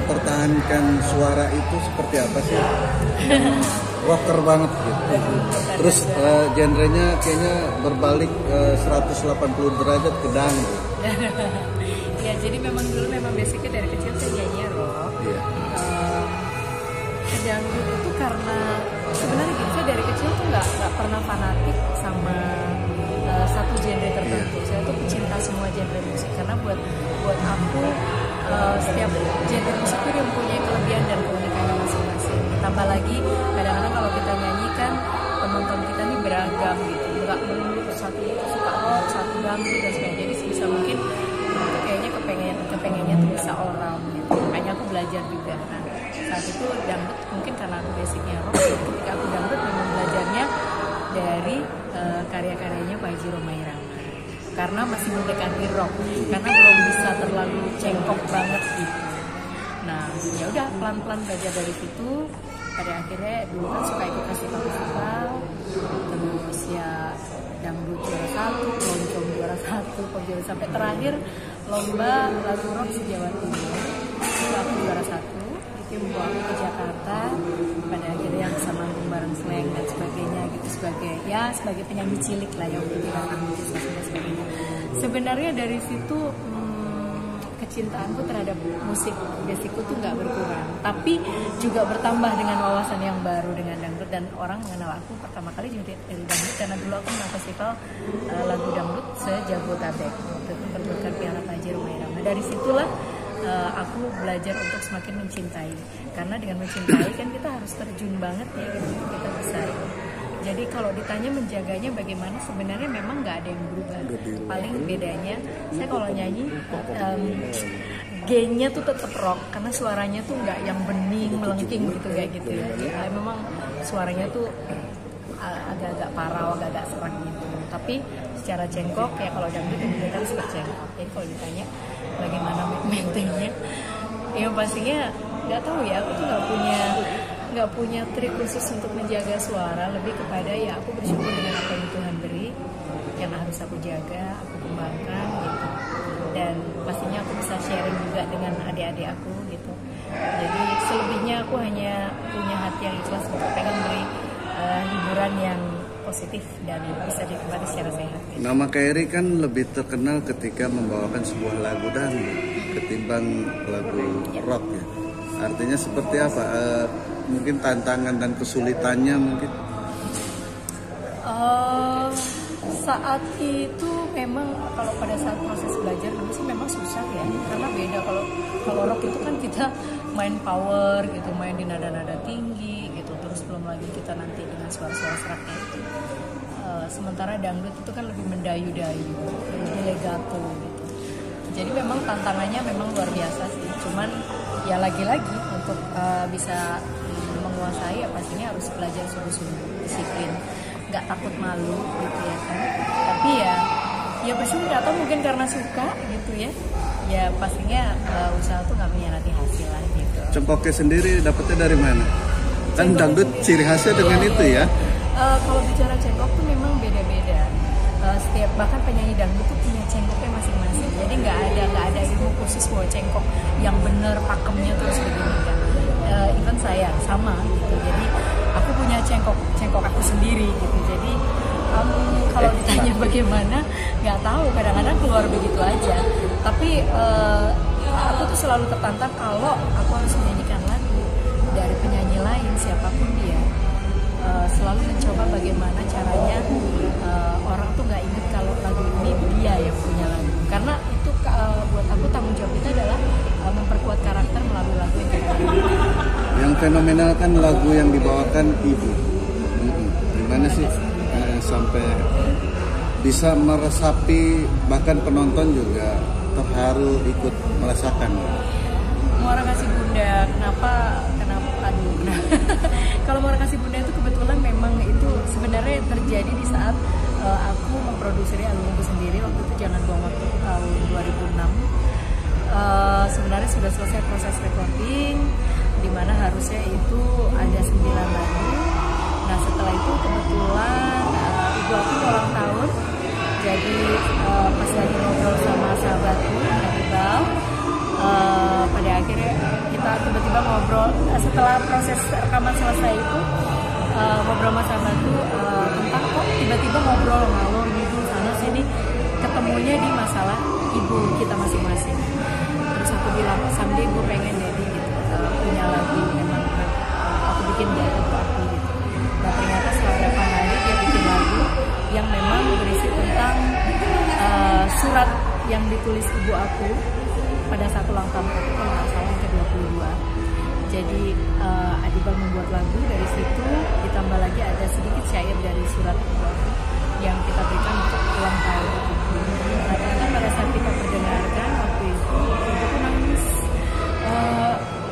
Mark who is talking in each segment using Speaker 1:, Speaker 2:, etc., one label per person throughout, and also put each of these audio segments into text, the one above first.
Speaker 1: mempertahankan suara itu seperti apa sih? Rocker banget gitu. Terus genrenya kayaknya berbalik 180 derajat ke dangdut.
Speaker 2: Ya jadi memang dulu basicnya dari kecil saya nyanyi rock.
Speaker 1: Iya.
Speaker 2: Dangdut itu karena sebenarnya gitu, saya dari kecil tuh nggak pernah fanatik sama satu genre tertentu. Saya tuh pecinta semua genre musik karena buat aku setiap genre musik itu dia mempunyai kelebihan dan keunikannya masing-masing. Ditambah lagi kadang-kadang kalau kita nyanyikan penonton kita nih beragam gitu, nggak melulu satu suka rock, satu dangdut dan sebagainya. Jadi sebisa mungkin itu kayaknya kepengennya tuh bisa all round gitu. Makanya aku belajar juga. Nah, saat itu dangdut mungkin karena aku basicnya rock, ketika aku dangdut memang belajarnya dari karya-karyanya Pak Haji Rhoma Irama karena masih mendekati rock, karena belum bisa terlalu cengkok banget gitu. Nah ya udah pelan-pelan belajar dari situ. Pada akhirnya dulu kan suka ikut festival, terus ya dangdut juara 1, loncong juara 1, pojok sampai terakhir lomba lagu rock se-Jawa Timur itu aku juara 1. Itu membawa aku ke Jakarta, pada akhirnya yang bisa manggung bareng Slang dan sebagainya gitu, sebagai penyanyi cilik lah yang berbilang dan sebagainya. Sebenarnya dari situ kecintaanku terhadap musik basicku tuh nggak berkurang, tapi juga bertambah dengan wawasan yang baru dengan dangdut, dan orang mengenal aku pertama kali juga dari dangdut karena dulu aku menang festival lagu dangdut se-Jabodetabek, itu bertuliskan piala Pak Haji Rhoma Irama. Dari situlah aku belajar untuk semakin mencintai, karena dengan mencintai kan kita harus terjun banget ya gitu, kita bisa. Jadi kalau ditanya menjaganya bagaimana, sebenarnya memang nggak ada yang berubah. Paling bedanya saya kalau nyanyi G-nya tuh tetap rock karena suaranya tuh nggak yang bening melengking gitu kayak gitu ya. Memang suaranya tuh agak-agak parau, agak-agak serak gitu. Tapi secara cengkok ya kalau dangdut kan suka cengkok. Jadi kalau ditanya bagaimana maintainnya, ya pastinya nggak tahu ya. Aku tuh nggak punya trik khusus untuk menjaga suara, lebih kepada ya aku bersyukur dengan apa yang Tuhan beri, yang harus aku jaga, aku kembangkan gitu. Dan pastinya aku bisa sharing juga dengan adik-adik aku gitu. Jadi selebihnya aku hanya punya hati yang ikhlas untuk pengen beri hiburan yang positif dan bisa dinikmati secara sehat gitu.
Speaker 1: Nama Kairi kan lebih terkenal ketika membawakan sebuah lagu dangdut ketimbang lagu rock ya. Artinya seperti apa? Mungkin tantangan dan kesulitannya mungkin?
Speaker 2: Saat itu memang kalau pada saat proses belajar dulu sih memang susah ya, karena beda kalau rock itu kan kita main power gitu, main di nada-nada tinggi gitu, terus belum lagi kita nanti dengan suara-suara seraknya itu. Sementara dangdut itu kan lebih mendayu-dayu, lebih legato gitu. Jadi memang tantangannya memang luar biasa sih. Cuman ya lagi-lagi untuk bisa menguasai ya pastinya harus belajar sungguh-sungguh, disiplin, nggak takut malu gitu ya kan. Tapi ya bersyukur, atau mungkin karena suka gitu ya. Ya pastinya usaha tuh nggak mengkhianati hasil lah gitu.
Speaker 1: Cengkoknya sendiri dapetnya dari mana? Kan dangdut ciri khasnya dengan itu ya.
Speaker 2: Kalau bicara cengkok tuh memang beda-beda. Setiap bahkan penyanyi dangdut tuh punya cengkoknya masing-masing. Jadi nggak ada ilmu khusus bahwa cengkok yang bener pakemnya terus begini kan. Even saya sama gitu. Jadi aku punya cengkok aku sendiri gitu. Jadi kalau ditanya bagaimana, nggak tahu. Kadang-kadang keluar begitu aja. Tapi aku tuh selalu tertantang kalau aku harus menyanyikan lagu dari penyanyi lain siapapun dia. Selalu mencoba bagaimana caranya orang tuh nggak inget kalau lagu ini dia yang punya lagu, karena itu buat aku tanggung jawab itu adalah memperkuat karakter melalui lagu yang kita punya.
Speaker 1: Yang fenomenal kan lagu yang dibawakan ibu. Gimana sih sampai bisa meresapi, bahkan penonton juga terharu ikut merasakan.
Speaker 2: Muara Kasih Bunda, kenapa kalau Muara Kasih Bunda itu kebetulan memang itu sebenarnya terjadi di saat aku memproduksi albumku sendiri. Waktu itu Jangan Buang Waktu tahun 2006. Sebenarnya sudah selesai proses recording, di mana harusnya itu ada 9 lagu. Nah setelah itu kebetulan ibu aku ulang tahun, jadi pas lagi ngobrol sama sahabatku Iqbal, pada akhirnya kita tiba-tiba ngobrol setelah proses rekaman selesai itu, ngobrol sama sahabat tuh tentang kok tiba-tiba ngobrol ngalor gitu sana sini, ketemunya di masalah ibu kita masing-masing. Terus aku bilang someday gue pengen jadi gitu, punya lagu memang aku bikin dia untuk aku gitu. Nah ternyata setelah berapa hari dia bikin lagu yang memang berisi tentang surat yang ditulis ibu aku pada saat ulang tahun aku kalau nggak salah yang ke-22. Jadi Adibal membuat lagu dari situ, ditambah lagi ada sedikit syair dari surat ibu aku yang kita berikan untuk ulang tahun. Nah ternyata pada saat kita mendengarkan waktu itu aku nangis,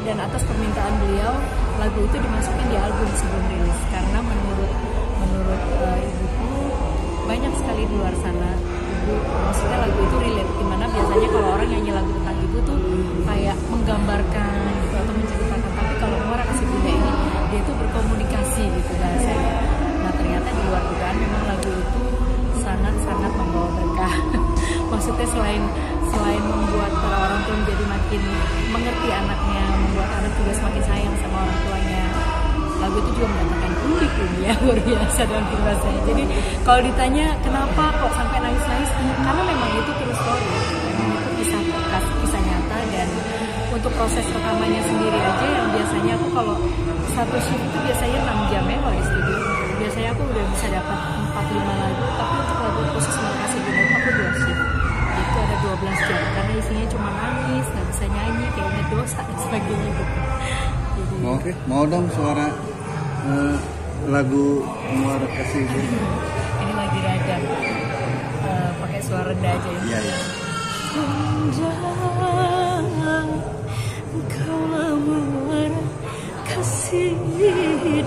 Speaker 2: dan atas permintaan beliau lagu itu dimasukin di album sebelum rilis, karena menurut ibuku banyak sekali di luar sana maksudnya lagu itu relate, dimana biasanya kalau orang nyanyi lagu tentang ibu tuh kayak menggambarkan gitu atau menceritakan, tapi kalau Muara Kasih Bunda ini dia tuh berkomunikasi gitu bahasanya. Nah ternyata di luar dugaan memang lagu itu sangat-sangat membawa berkah. Maksudnya selain membuat para orang tua menjadi makin mengerti anaknya, membuat anak juga semakin sayang sama orang tuanya, lagu itu juga mendatangkan pundi-pundi ya luar biasa dalam kehidupan saya. Jadi kalau ditanya kenapa kok sampai nangis-nangis, karena memang itu true story, memang itu kisah nyata. Dan untuk proses rekamannya sendiri aja yang biasanya aku kalau satu shift itu biasanya 6 jam ya kalau di studio, biasanya aku udah bisa dapat 4-5 lagu, tapi untuk lagu khusus Muara Kasih Bunda aku 2 shift, itu ada 12 jam karena isinya cuma nangis, nggak bisa nyanyi, kayaknya dosa dan sebagainya gitu.
Speaker 1: Mau dong suara lagu Muara Kasih Bunda.
Speaker 2: Ini lagi ragam, pakai suara rendah aja ya.
Speaker 1: Iya, iya.
Speaker 2: Engkaulah Muara Kasih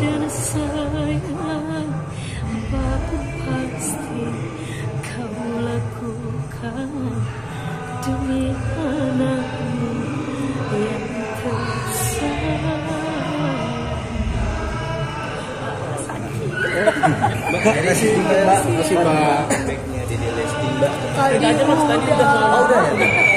Speaker 2: dan sayang, apapun pasti kau lakukan demi anakmu yang tersayang.
Speaker 3: Masih Pak backnya di Lesti Mbak.
Speaker 2: Tadi udah.